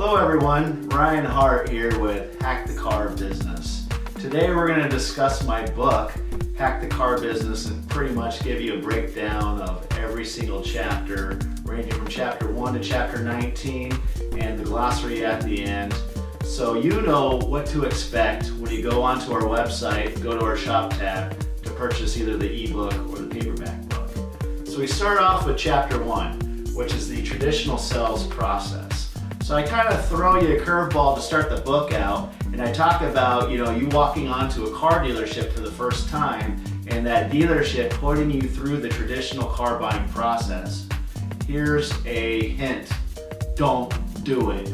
Hello everyone, Ryan Hart here with Hack the Car Business. Today we're going to discuss my book, Hack the Car Business, and pretty much give you a breakdown of every single chapter, ranging from chapter 1 to chapter 19, and the glossary at the end. So you know what to expect when you go onto our website, go to our shop tab to purchase either the ebook or the paperback book. So we start off with chapter 1, which is the traditional sales process. So I kind of throw you a curveball to start the book out, and I talk about, you walking onto a car dealership for the first time and that dealership putting you through the traditional car buying process. Here's a hint, don't do it.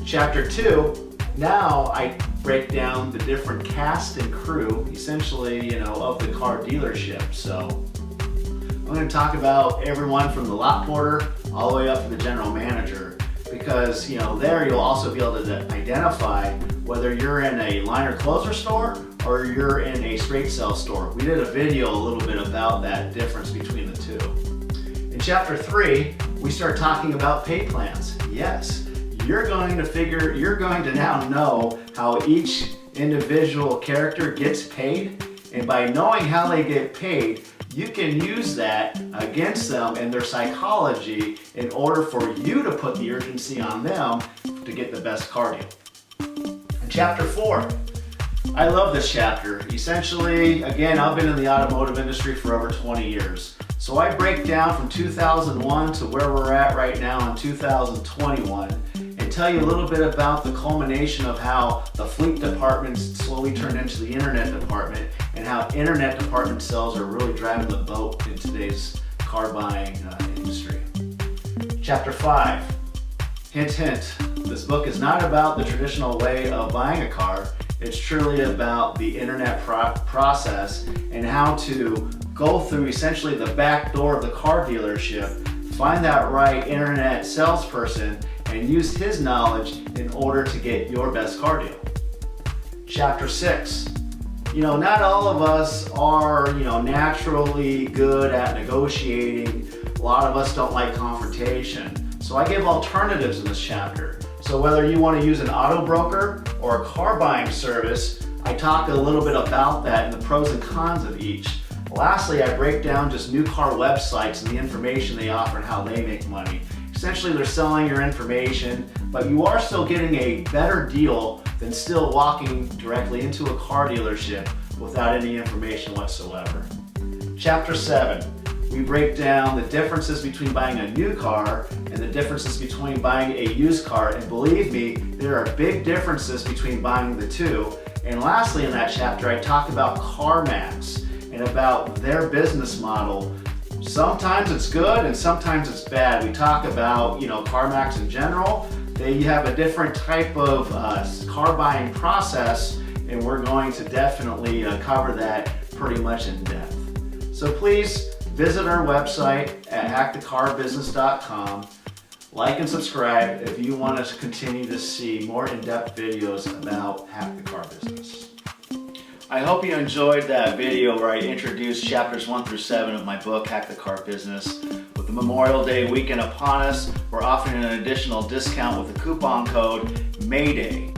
Chapter 2, now I break down the different cast and crew, essentially, of the car dealership. So I'm going to talk about everyone from the lot porter all the way up to the general manager, because there you'll also be able to identify whether you're in a liner closer store or you're in a straight sell store. We did a video a little bit about that difference between the two. In chapter 3, we start talking about pay plans. Yes, you're going to now know how each individual character gets paid, and by knowing how they get paid, you can use that against them and their psychology in order for you to put the urgency on them to get the best car deal. In chapter 4, I love this chapter. Essentially, again, I've been in the automotive industry for over 20 years. So I break down from 2001 to where we're at right now in 2021 and tell you a little bit about the culmination of how the fleet department slowly turned into the internet department and how internet department sales are really driving the boat in today's car buying industry. Chapter 5, hint, hint, this book is not about the traditional way of buying a car. It's truly about the internet process and how to go through essentially the back door of the car dealership, find that right internet salesperson, and use his knowledge in order to get your best car deal. Chapter 6, not all of us are, naturally good at negotiating. A lot of us don't like confrontation. So I give alternatives in this chapter. So whether you want to use an auto broker or a car buying service, I talk a little bit about that and the pros and cons of each. Lastly, I break down just new car websites and the information they offer and how they make money. Essentially, they're selling your information, but you are still getting a better deal than still walking directly into a car dealership without any information whatsoever. Chapter 7, we break down the differences between buying a new car and the differences between buying a used car, and believe me, there are big differences between buying the two. And lastly, in that chapter, I talk about CarMax and about their business model. Sometimes it's good and sometimes it's bad. We talk about, CarMax in general. They have a different type of car buying process, and we're going to definitely cover that pretty much in depth. So please visit our website at hackthecarbusiness.com. Like and subscribe if you want to continue to see more in-depth videos about Hack the Car Business. I hope you enjoyed that video where I introduced chapters 1 through 7 of my book, Hack the Car Business. With the Memorial Day weekend upon us, we're offering an additional discount with the coupon code MAYDAY.